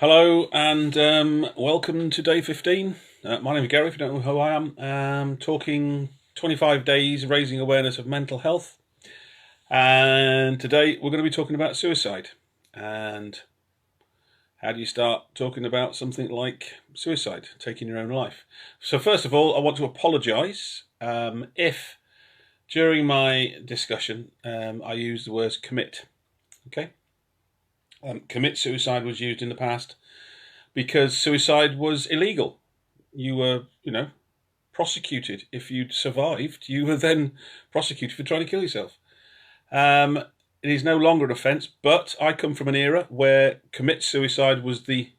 Hello and welcome to day 15. My name is Gary, if you don't know who I am. Talking 25 days raising awareness of mental health. And today we're going to be talking about suicide. And how do you start talking about something like suicide, taking your own life? So first of all, I want to apologise if during my discussion I use the words commit. Okay? Commit suicide was used in the past because suicide was illegal. You were, prosecuted. If you'd survived, you were then prosecuted for trying to kill yourself. It is no longer an offence, but I come from an era where commit suicide was the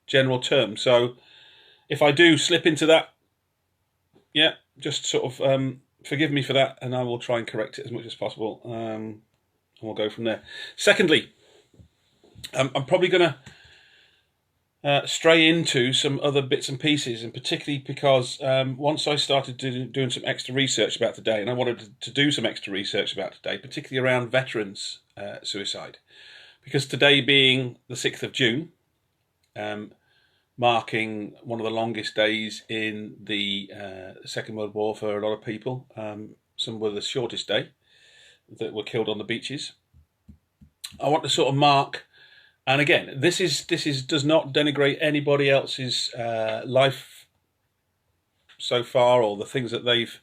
general term. So if I do slip into that, just sort of forgive me for that, and I will try and correct it as much as possible, and we'll go from there. Secondly, I'm probably going to stray into some other bits and pieces, and particularly because once I started doing some extra research about today, and I wanted to do some extra research about today, particularly around veterans suicide, because today being the 6th of June, marking one of the longest days in the Second World War for a lot of people, some were the shortest day that were killed on the beaches. I want to sort of mark. And again, this does not denigrate anybody else's life so far, or the things that they've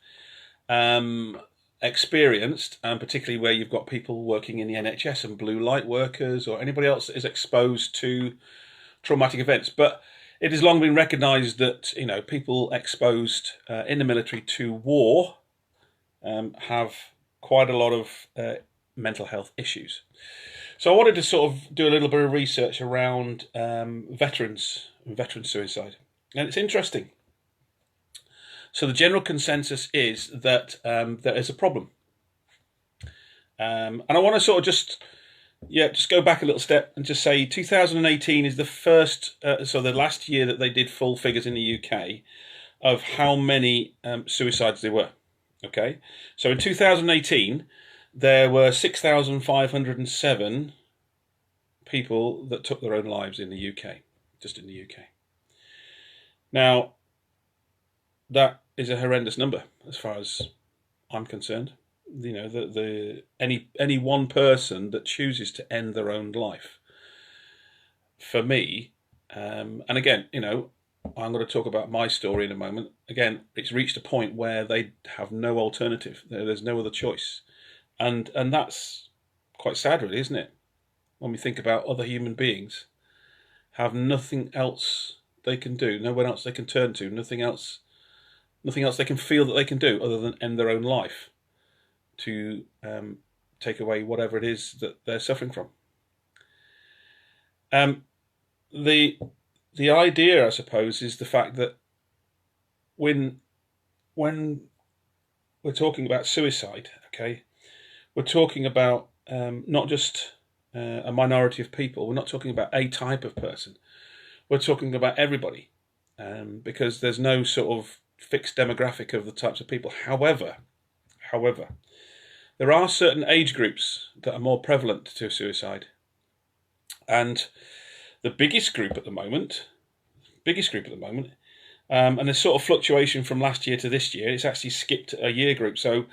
experienced, and particularly where you've got people working in the NHS and blue light workers, or anybody else that is exposed to traumatic events. But it has long been recognised that people exposed in the military to war have quite a lot of mental health issues. So I wanted to sort of do a little bit of research around veteran suicide. And it's interesting. So the general consensus is that there is a problem. And I want to sort of just go back a little step and just say 2018 is the first, so the last year that they did full figures in the UK of how many suicides there were. Okay, so in 2018, there were 6,507 people that took their own lives in the UK, just in the UK. Now, that is a horrendous number as far as I'm concerned. Any one person that chooses to end their own life, for me, and again, I'm going to talk about my story in a moment. Again, it's reached a point where they have no alternative. There's no other choice. And that's quite sad, really, isn't it? When we think about other human beings have nothing else they can do, no one else they can turn to, nothing else they can feel that they can do other than end their own life to take away whatever it is that they're suffering from. The idea, I suppose, is the fact that when we're talking about suicide, okay, we're talking about not just a minority of people. We're not talking about a type of person. We're talking about everybody, because there's no sort of fixed demographic of the types of people. However, there are certain age groups that are more prevalent to suicide, and the biggest group at the moment, and there's sort of fluctuation from last year to this year. It's actually skipped a year group. So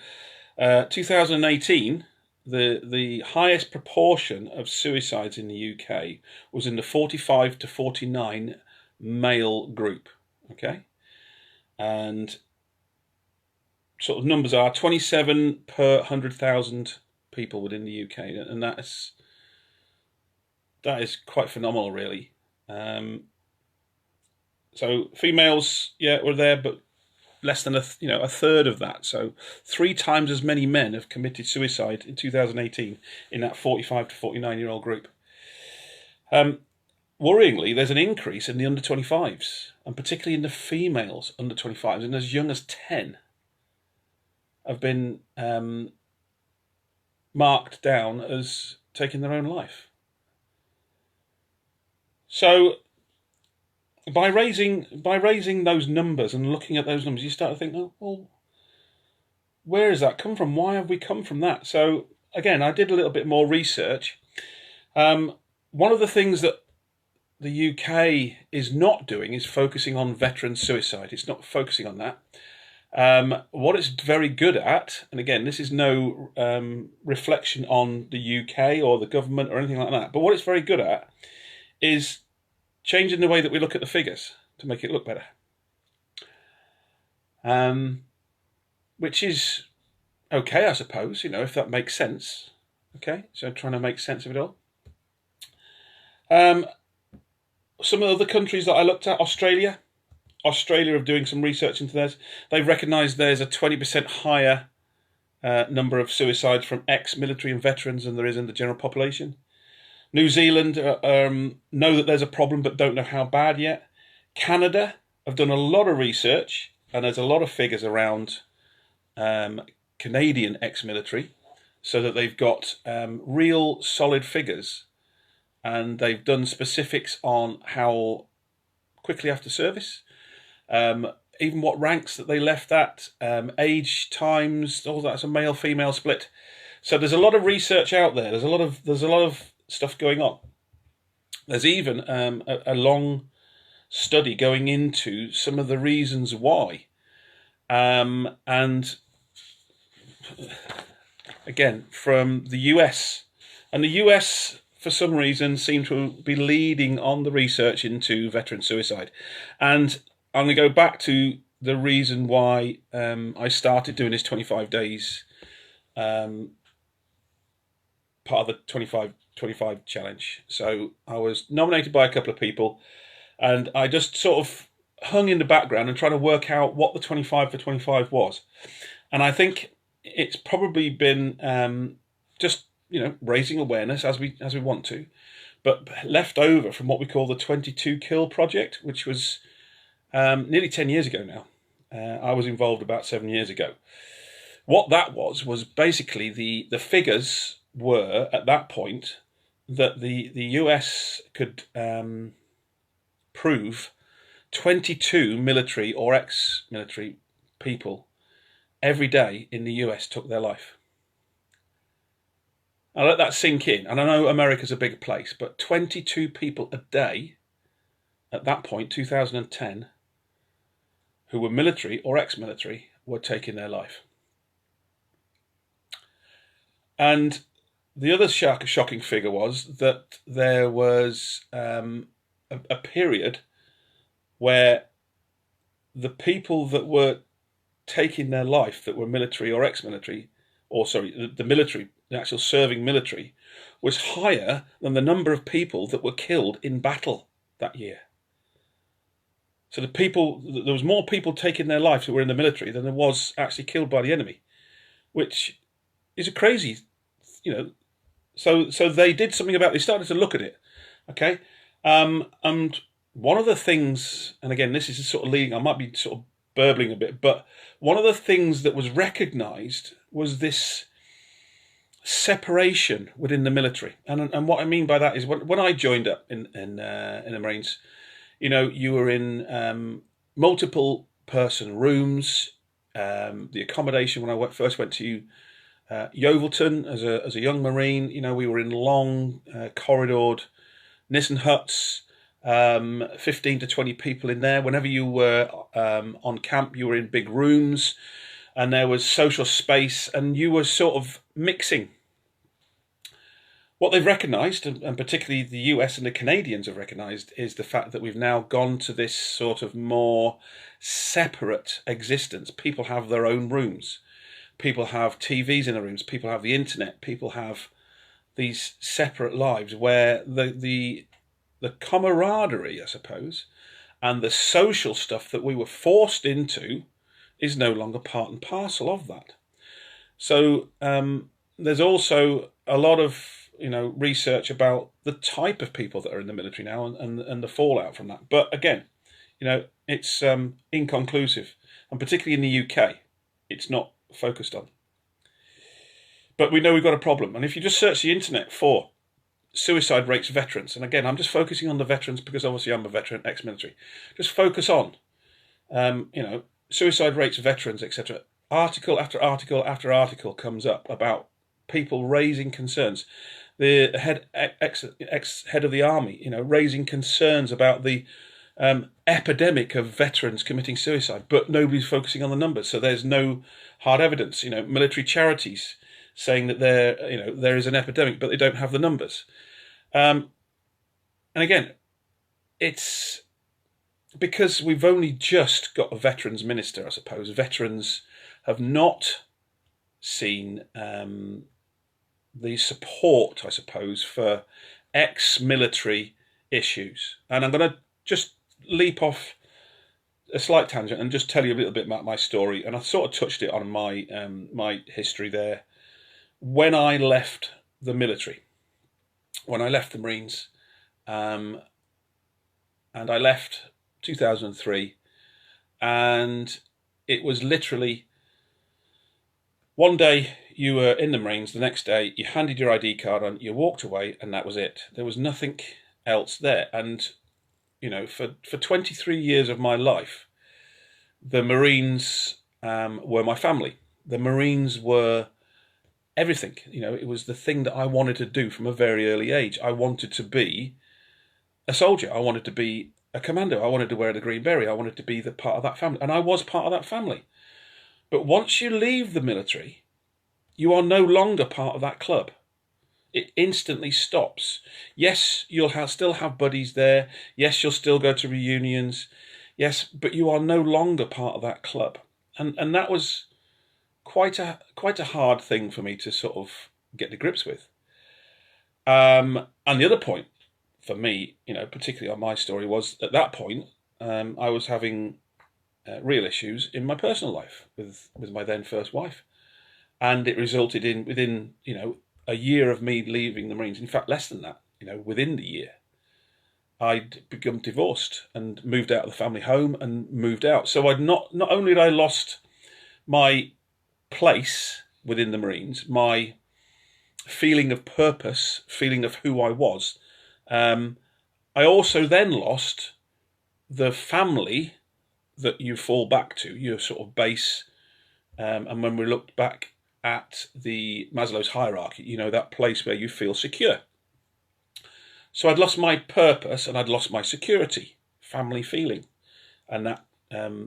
2018, the highest proportion of suicides in the UK was in the 45 to 49 male group. Okay, and sort of numbers are 27 per 100,000 people within the UK, and that is quite phenomenal, really. So females, were there, but less than a third of that. So 3 times as many men have committed suicide in 2018 in that 45 to 49-year-old group. Worryingly, there's an increase in the under 25s, and particularly in the females under 25s, and as young as 10 have been marked down as taking their own life. So by raising those numbers and looking at those numbers, you start to think, oh, well, where has that come from? Why have we come from that? So again, I did a little bit more research. One of the things that the UK is not doing is focusing on veteran suicide. It's not focusing on that. What it's very good at, and again, this is no reflection on the UK or the government or anything like that, but what it's very good at is changing the way that we look at the figures to make it look better. Which is okay, I suppose, if that makes sense. Okay, so trying to make sense of it all. Some of the other countries that I looked at, Australia are doing some research into theirs. They've recognised there's a 20% higher number of suicides from ex-military and veterans than there is in the general population. New Zealand know that there's a problem but don't know how bad yet. Canada have done a lot of research, and there's a lot of figures around Canadian ex-military, so that they've got real solid figures, and they've done specifics on how quickly after service, even what ranks that they left at, age, times, all that's a male-female split. So there's a lot of research out there. There's a lot of stuff going on. There's even a long study going into some of the reasons why, and again from the US, and the US for some reason seem to be leading on the research into veteran suicide. And I'm going to go back to the reason why I started doing this 25 days part of the 25 challenge. So I was nominated by a couple of people, and I just sort of hung in the background and trying to work out what the 25 for 25 was. And I think it's probably been just raising awareness as we want to, but left over from what we call the 22 Kill project, which was nearly 10 years ago now. I was involved about 7 years ago. What that was basically the figures were at that point that the US could prove 22 military or ex-military people every day in the US took their life. I let that sink in, and I know America's a big place, but 22 people a day at that point, 2010, who were military or ex-military were taking their life. And the other shocking figure was that there was a period where the people that were taking their life that were military or ex-military, or sorry, the military, the actual serving military, was higher than the number of people that were killed in battle that year. So there was more people taking their lives that were in the military than there was actually killed by the enemy, which is a crazy, So they did something about it. They started to look at it, okay? And one of the things, and again, this is sort of leading, I might be sort of burbling a bit, but one of the things that was recognised was this separation within the military. And what I mean by that is when I joined up in the Marines, you were in multiple person rooms. The accommodation when I first went to Yeovilton as a young Marine, we were in long corridored Nissen huts, 15 to 20 people in there. Whenever you were on camp, you were in big rooms, and there was social space, and you were sort of mixing. What they've recognised, and particularly the US and the Canadians have recognised, is the fact that we've now gone to this sort of more separate existence. People have their own rooms. People have TVs in their rooms. People have the internet. People have these separate lives where the camaraderie, I suppose, and the social stuff that we were forced into is no longer part and parcel of that. So there's also a lot of research about the type of people that are in the military now and the fallout from that. But again, it's inconclusive, and particularly in the UK, it's not focused on. But we know we've got a problem, and if you just search the internet for suicide rates veterans, and again, I'm just focusing on the veterans because obviously I'm a veteran, ex-military. Just focus on, suicide rates veterans, etc. Article after article after article comes up about people raising concerns. the ex head of the army, raising concerns about the epidemic of veterans committing suicide, but nobody's focusing on the numbers. So there's no hard evidence. Military charities saying that there is an epidemic, but they don't have the numbers. And again, it's because we've only just got a veterans minister, I suppose. Veterans have not seen the support, I suppose, for ex-military issues. And I'm going to just leap off a slight tangent and just tell you a little bit about my story. And I sort of touched it on my history there. When I left the military, when I left the Marines, and I left 2003, and it was literally one day you were in the Marines, the next day you handed your ID card on, you walked away, and that was it. There was nothing else there. And for 23 years of my life, the Marines were my family. The Marines were everything. It was the thing that I wanted to do from a very early age. I wanted to be a soldier. I wanted to be a commando. I wanted to wear the green beret. I wanted to be the part of that family, and I was part of that family. But once you leave the military, you are no longer part of that club. It instantly stops. Yes, you'll still have buddies there. Yes, you'll still go to reunions. Yes, but you are no longer part of that club. And that was quite a hard thing for me to sort of get to grips with. And the other point for me, particularly on my story, was at that point I was having real issues in my personal life with my then first wife, and it resulted in within a year of me leaving the Marines. In fact, less than that. Within the year, I'd become divorced and moved out of the family home and moved out. So I'd not only had I lost my place within the Marines, my feeling of purpose, feeling of who I was, I also then lost the family that you fall back to, your sort of base. And when we looked back at the Maslow's hierarchy, that place where you feel secure. So I'd lost my purpose and I'd lost my security, family feeling, and that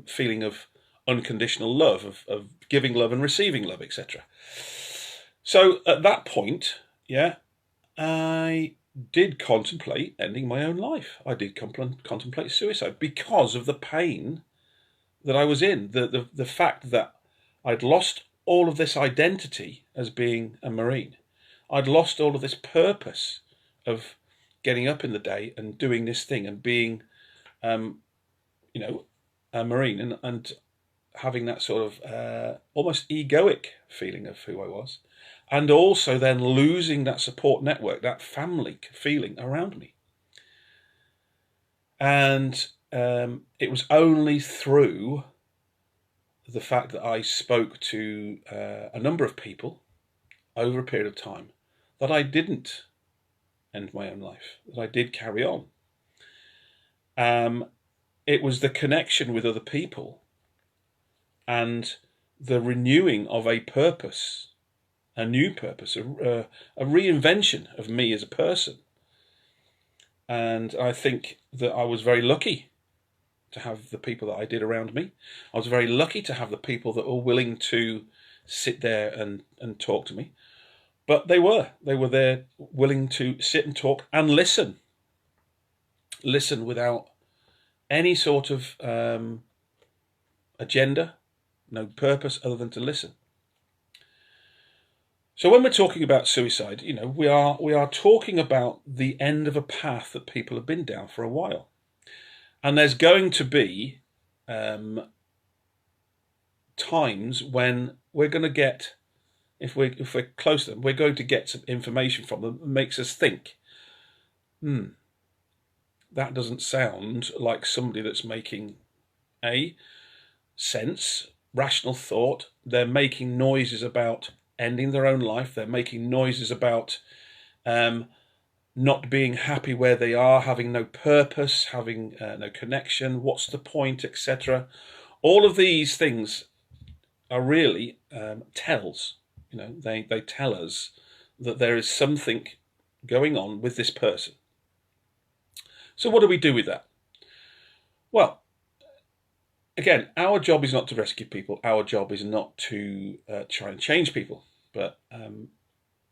feeling of unconditional love, of giving love and receiving love, etc. So at that point, I did contemplate ending my own life. I did contemplate suicide because of the pain that I was in, the fact that I'd lost all of this identity as being a Marine. I'd lost all of this purpose of getting up in the day and doing this thing and being, a Marine and having that sort of almost egoic feeling of who I was, and also then losing that support network, that family feeling around me. And it was only through the fact that I spoke to a number of people over a period of time that I didn't end my own life, that I did carry on. It was the connection with other people and the renewing of a purpose, a new purpose, a reinvention of me as a person. And I think that I was very lucky to have the people that I did around me. I was very lucky to have the people that were willing to sit there and talk to me. But they were there willing to sit and talk and listen without any sort of agenda, no purpose other than to listen. So when we're talking about suicide, we are talking about the end of a path that people have been down for a while. And there's going to be times when we're going to get, if we're close to them, we're going to get some information from them that makes us think, that doesn't sound like somebody that's making sense, rational thought. They're making noises about ending their own life. They're making noises about not being happy where they are, having no purpose, having no connection, what's the point, etc. All of these things are really tells. They tell us that there is something going on with this person. So what do we do with that? Well, again, our job is not to rescue people. Our job is not to try and change people. But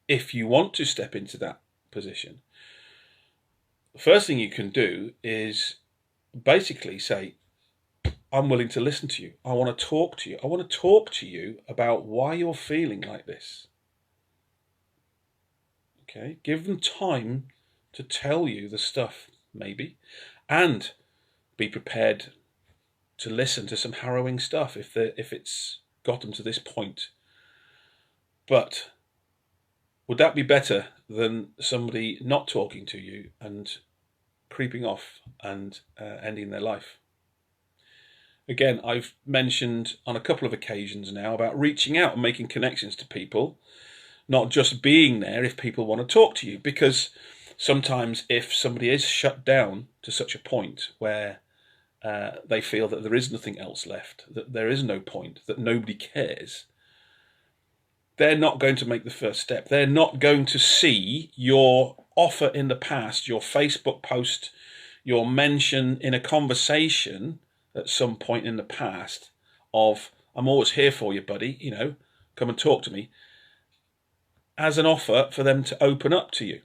if you want to step into that position, the first thing you can do is basically say, I'm willing to listen to you. I want to talk to you. I want to talk to you about why you're feeling like this. Okay, give them time to tell you the stuff, maybe, and be prepared to listen to some harrowing stuff if it's got them to this point. But would that be better than somebody not talking to you and creeping off and ending their life? Again, I've mentioned on a couple of occasions now about reaching out and making connections to people, not just being there if people want to talk to you, because sometimes if somebody is shut down to such a point where they feel that there is nothing else left, that there is no point, that nobody cares, they're not going to make the first step. They're not going to see your offer in the past, your Facebook post, your mention in a conversation at some point in the past of, I'm always here for you, buddy, come and talk to me, as an offer for them to open up to you.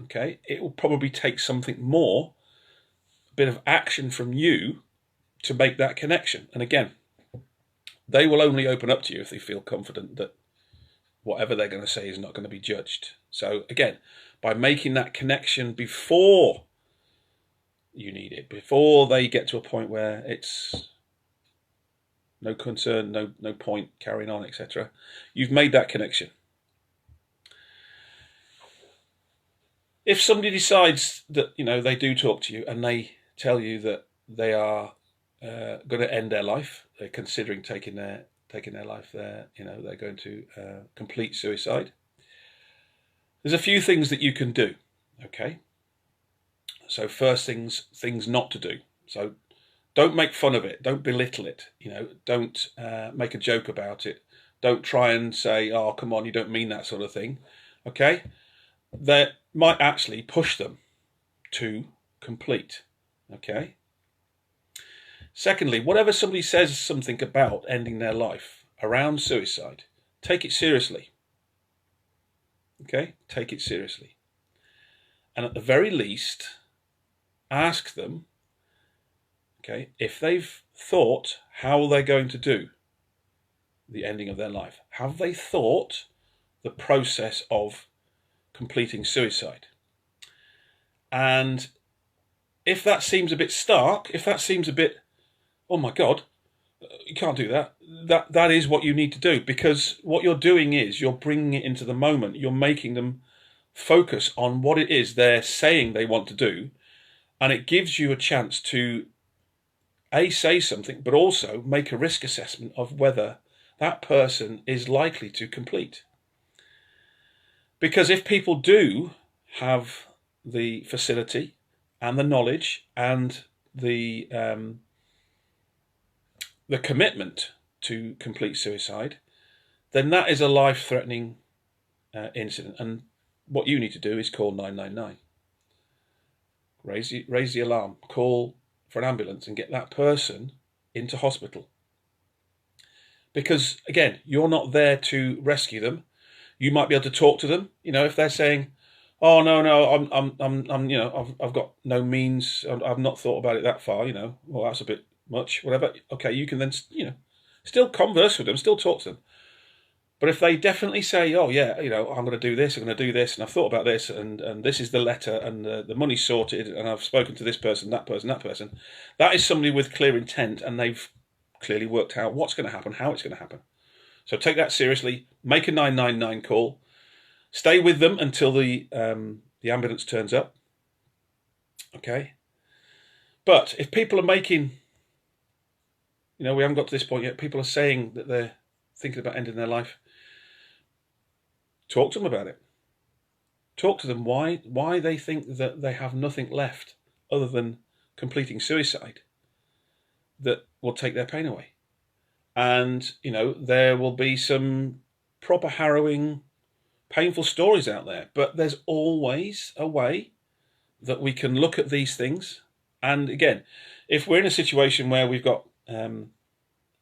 Okay, it will probably take something more, a bit of action from you to make that connection. And again, they will only open up to you if they feel confident that whatever they're going to say is not going to be judged. So again, by making that connection before you need it, before they get to a point where it's no concern, no point carrying on, etc., you've made that connection. If somebody decides that they do talk to you and they tell you that they are going to end their life, they're considering taking their life, they're going to complete suicide, there's a few things that you can do. Okay, so first things not to do. So don't make fun of it, don't belittle it, don't make a joke about it, don't try and say, oh come on, you don't mean that sort of thing. Okay, that might actually push them to complete. Okay. Secondly, whatever somebody says something about ending their life around suicide, take it seriously. Okay, take it seriously. And at the very least, ask them, okay, if they've thought how they're going to do the ending of their life. Have they thought the process of completing suicide? And if that seems a bit stark, if that seems a bit, oh my God, you can't do that, that is what you need to do, because what you're doing is you're bringing it into the moment. You're making them focus on what it is they're saying they want to do, and it gives you a chance to say something, but also make a risk assessment of whether that person is likely to complete. Because if people do have the facility and the knowledge and the commitment to complete suicide, then that is a life-threatening incident. And what you need to do is call 999. Raise the alarm, call for an ambulance and get that person into hospital. Because again, you're not there to rescue them. You might be able to talk to them. If they're saying, "Oh no, I've got no means. I've not thought about it that far." Well, that's a bit much. Whatever. Okay, you can then still converse with them, still talk to them. But if they definitely say, "Oh yeah, I'm going to do this, I'm going to do this, and I've thought about this, and this is the letter, and the money's sorted, and I've spoken to this person, that person," that is somebody with clear intent, and they've clearly worked out what's going to happen, how it's going to happen. So take that seriously. Make a 999 call. Stay with them until the ambulance turns up. Okay. But if people are making, we haven't got to this point yet. People are saying that they're thinking about ending their life. Talk to them about it. Talk to them why they think that they have nothing left other than completing suicide that will take their pain away. And, there will be some proper harrowing painful stories out there, but there's always a way that we can look at these things. And again, if we're in a situation where we've got a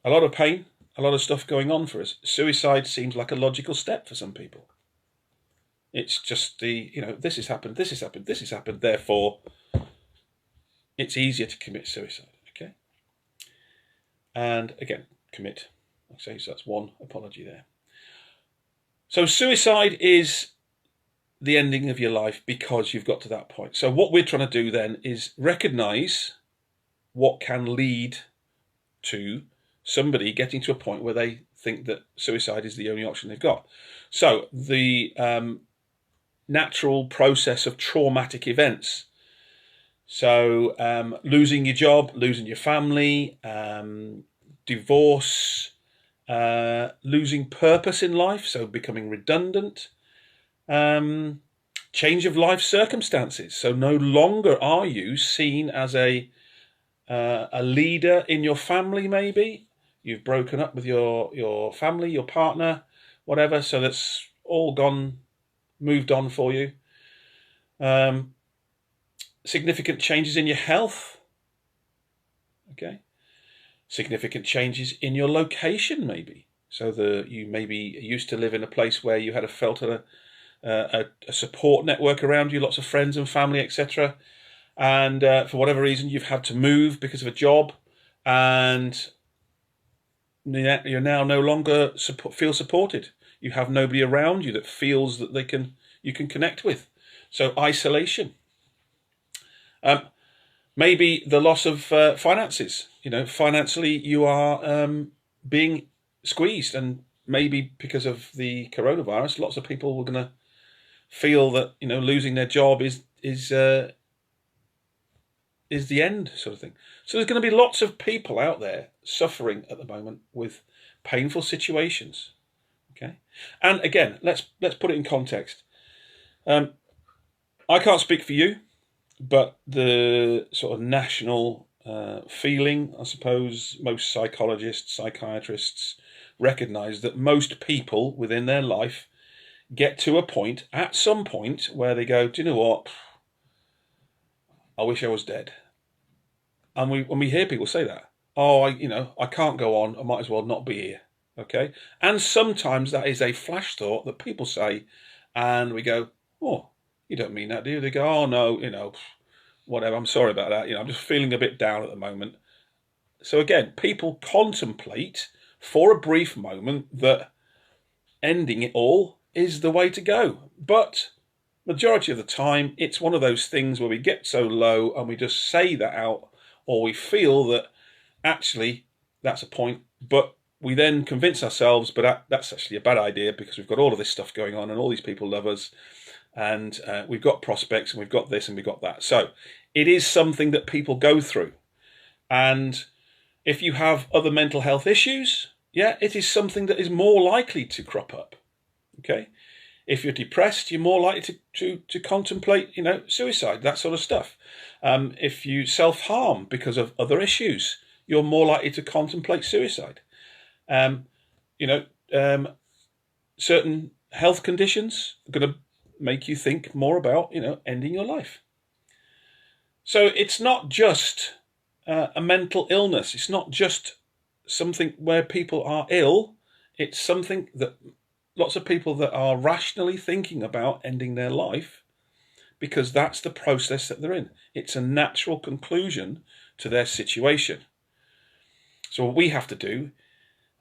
lot of pain, a lot of stuff going on for us, suicide seems like a logical step for some people. It's just this has happened, this has happened, this has happened, therefore it's easier to commit suicide. Okay. And again, commit. Okay, so that's one apology there. So suicide is the ending of your life because you've got to that point. So what we're trying to do then is recognize what can lead to somebody getting to a point where they think that suicide is the only option they've got. So the natural process of traumatic events. So losing your job, losing your family, divorce, losing purpose in life, so becoming redundant, change of life circumstances. So no longer are you seen as a leader in your family. Maybe you've broken up with your family, your partner, whatever. So that's all gone, moved on for you. Significant changes in your health. Okay. Significant changes in your location, maybe. So you maybe used to live in a place where you had felt a support network around you, lots of friends and family, etc. And for whatever reason, you've had to move because of a job, and you're now no longer feel supported. You have nobody around you that feels that you can connect with. So isolation. Maybe the loss of finances. Financially you are being squeezed, and maybe because of the coronavirus, lots of people were going to feel that losing their job is the end, sort of thing. So there's going to be lots of people out there suffering at the moment with painful situations. Okay, and again, let's put it in context. I can't speak for you, but the sort of national feeling, I suppose, most psychologists, psychiatrists recognise that most people within their life get to a point, at some point, where they go, do you know what? I wish I was dead. And when we hear people say that, I can't go on, I might as well not be here. Okay? And sometimes that is a flash thought that people say, and we go, oh, you don't mean that, do you? They go, oh no, whatever, I'm sorry about that. I'm just feeling a bit down at the moment. So again, people contemplate for a brief moment that ending it all is the way to go. But majority of the time, it's one of those things where we get so low and we just say that out, or we feel that actually that's a point, but we then convince ourselves, but that's actually a bad idea because we've got all of this stuff going on and all these people love us, and we've got prospects and we've got this and we've got that. So it is something that people go through. And if you have other mental health issues, it is something that is more likely to crop up. Okay. If you're depressed, you're more likely to contemplate, suicide, that sort of stuff. If you self-harm because of other issues, you're more likely to contemplate suicide. Certain health conditions are going to make you think more about, ending your life. So it's not just a mental illness. It's not just something where people are ill. It's something that lots of people that are rationally thinking about ending their life, because that's the process that they're in. It's a natural conclusion to their situation. So what we have to do,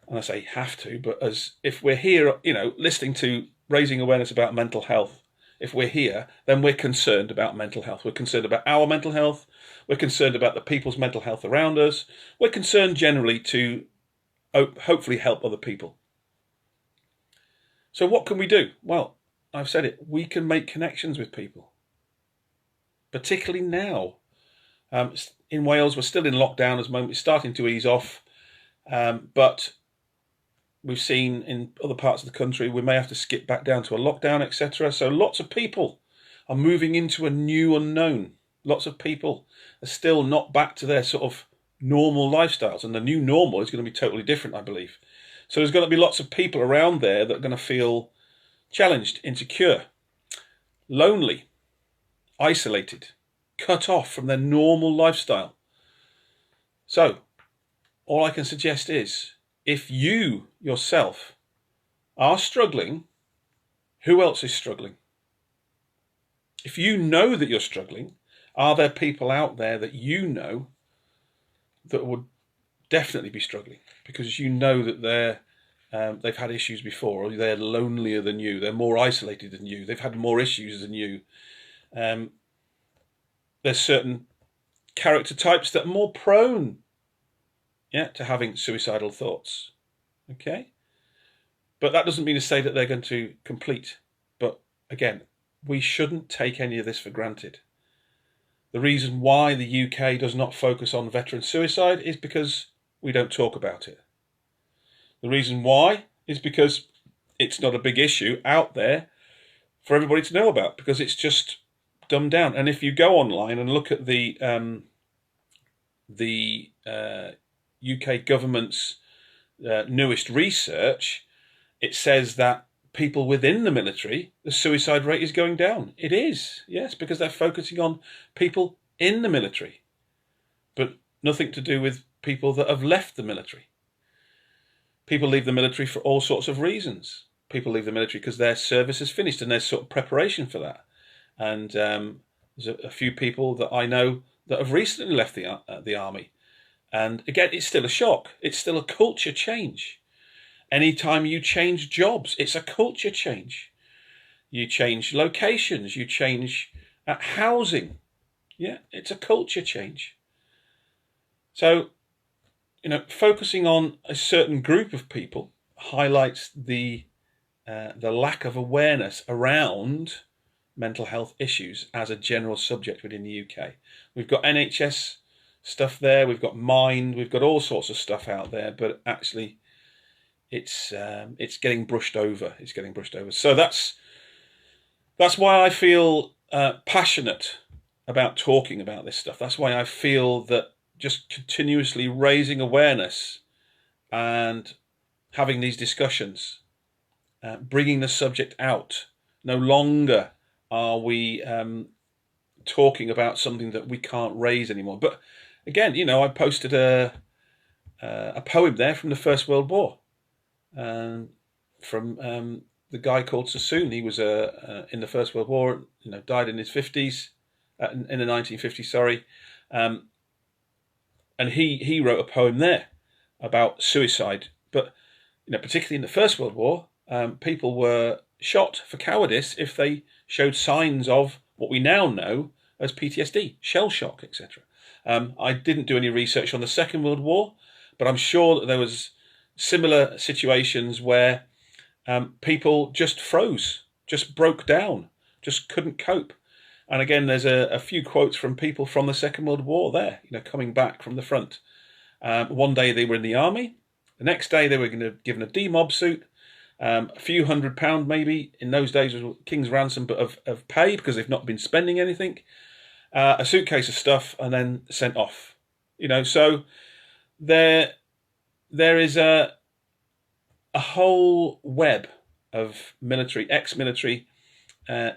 and I say have to, but as if we're here, listening to raising awareness about mental health, if we're here, then we're concerned about mental health. We're concerned about our mental health. We're concerned about the people's mental health around us. We're concerned generally to hopefully help other people. So what can we do? Well, I've said it. We can make connections with people, particularly now. In Wales, we're still in lockdown at the moment. It's starting to ease off, but we've seen in other parts of the country we may have to skip back down to a lockdown, etc. So lots of people are moving into a new unknown. Lots of people are still not back to their sort of normal lifestyles, and the new normal is going to be totally different, I believe. So there's going to be lots of people around there that are going to feel challenged, insecure, lonely, isolated, cut off from their normal lifestyle. So, all I can suggest is, if you yourself are struggling, who else is struggling? If you know that you're struggling, are there people out there that you know that would definitely be struggling because you know that they've had issues before, or they're lonelier than you, they're more isolated than you, they've had more issues than you. There's certain character types that are more prone, to having suicidal thoughts. Okay, but that doesn't mean to say that they're going to complete. But again, we shouldn't take any of this for granted. The reason why the UK does not focus on veteran suicide is because we don't talk about it. The reason why is because it's not a big issue out there for everybody to know about, because it's just dumbed down. And if you go online and look at the UK government's newest research, it says that people within the military, the suicide rate is going down. It is, yes, because they're focusing on people in the military, but nothing to do with people that have left the military. People leave the military for all sorts of reasons. People leave the military because their service is finished and there's sort of preparation for that. And there's a few people that I know that have recently left the army. And again, it's still a shock. It's still a culture change. Anytime you change jobs, it's a culture change. You change locations, you change housing. Yeah, it's a culture change. So, focusing on a certain group of people highlights the lack of awareness around mental health issues as a general subject within the UK. We've got NHS stuff there, we've got Mind, we've got all sorts of stuff out there, but actually it's getting brushed over. It's getting brushed over. So that's why I feel passionate about talking about this stuff. That's why I feel that just continuously raising awareness and having these discussions, bringing the subject out. No longer are we talking about something that we can't raise anymore. But again, I posted a poem there from the First World War. From the guy called Sassoon. He was in the First World War, died in his 50s, in the 1950s, sorry. And he wrote a poem there about suicide. But, particularly in the First World War, people were shot for cowardice if they showed signs of what we now know as PTSD, shell shock, etc. I didn't do any research on the Second World War, but I'm sure that there was similar situations where people just froze, just broke down, just couldn't cope. And again, there's a few quotes from people from the Second World War there, coming back from the front. One day they were in the army, the next day they were given a D-mob suit, a few £100 maybe, in those days was king's ransom, but of pay because they've not been spending anything, a suitcase of stuff, and then sent off. So there is a whole web of military, ex-military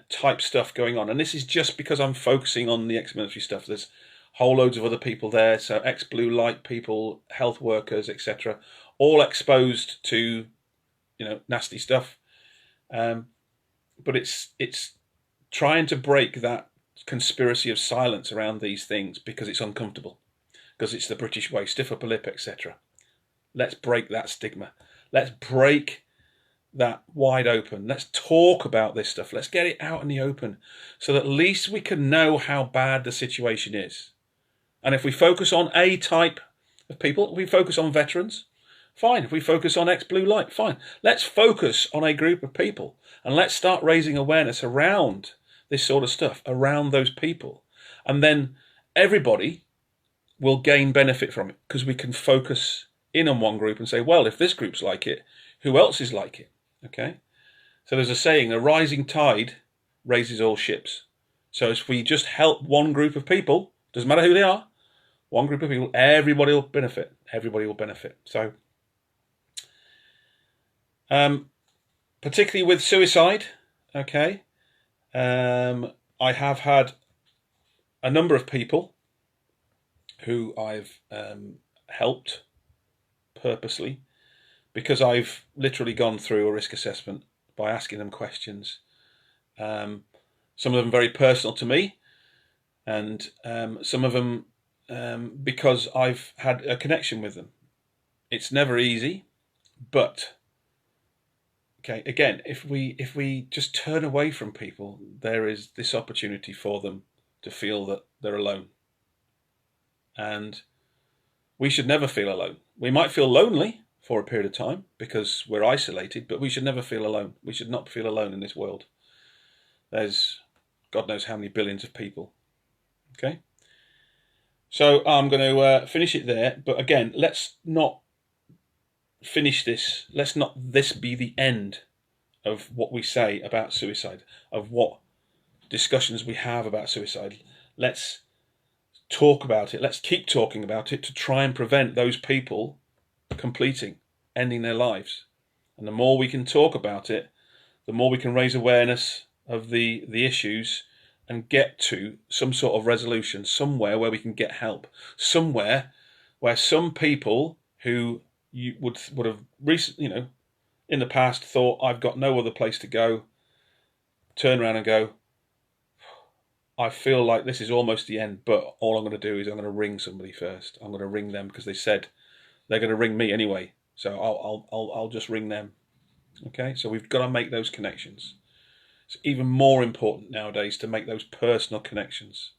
type stuff going on. And this is just because I'm focusing on the ex-military stuff. There's whole loads of other people there. So ex-blue light people, health workers, etc. All exposed to, nasty stuff. But it's trying to break that conspiracy of silence around these things because it's uncomfortable. Because it's the British way, stiff upper lip, etc. Let's break that stigma. Let's break that wide open. Let's talk about this stuff. Let's get it out in the open so that at least we can know how bad the situation is. And if we focus on a type of people, if we focus on veterans, fine. If we focus on ex-blue light, fine. Let's focus on a group of people and let's start raising awareness around this sort of stuff, around those people. And then everybody will gain benefit from it because we can focus in on one group and say, well, if this group's like it, who else is like it? Okay. So there's a saying, a rising tide raises all ships. So if we just help one group of people, doesn't matter who they are, one group of people, everybody will benefit. Everybody will benefit. So particularly with suicide. Okay, I have had a number of people who I've helped purposely, because I've literally gone through a risk assessment by asking them questions. Some of them very personal to me, and some of them because I've had a connection with them. It's never easy, but okay, again, if we just turn away from people, there is this opportunity for them to feel that they're alone. And we should never feel alone. We might feel lonely for a period of time because we're isolated, but we should never feel alone. We should not feel alone in this world. There's God knows how many billions of people. Okay? So I'm going to finish it there. But again, let's not finish this. Let's not this be the end of what we say about suicide, of what discussions we have about suicide. Let's talk about it. Let's keep talking about it to try and prevent those people ending their lives. And the more we can talk about it, the more we can raise awareness of the issues and get to some sort of resolution, somewhere where we can get help, somewhere where some people who you would have recently, in the past thought, I've got no other place to go, turn around and go, I feel like this is almost the end, but all I'm going to do is I'm going to ring somebody first. I'm going to ring them because they said they're going to ring me anyway. So I'll just ring them. Okay, so we've got to make those connections. It's even more important nowadays to make those personal connections.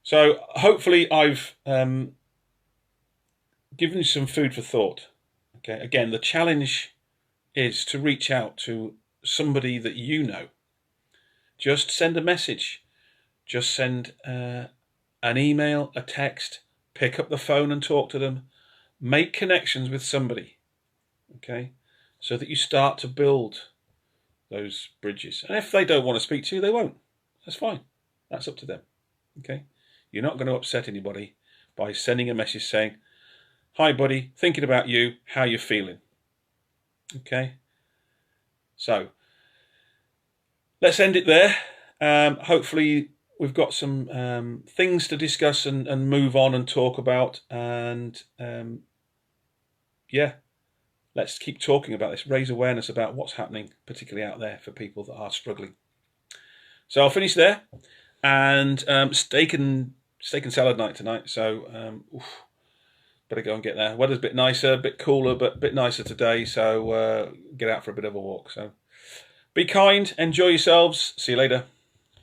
So hopefully I've given you some food for thought. Okay, again, the challenge is to reach out to somebody that you know. Just send a message. Just send an email, a text. Pick up the phone and talk to them. Make connections with somebody. Okay, so that you start to build those bridges. And if they don't want to speak to you, they won't. That's fine. That's up to them. Okay, you're not going to upset anybody by sending a message saying, "Hi, buddy, thinking about you. How you feeling?" Okay, so let's end it there. Hopefully we've got some things to discuss and move on and talk about. And yeah, let's keep talking about this. Raise awareness about what's happening, particularly out there for people that are struggling. So I'll finish there. And steak and salad night tonight. So better go and get there. Weather's a bit nicer, a bit cooler, but a bit nicer today. So get out for a bit of a walk. So be kind, enjoy yourselves. See you later.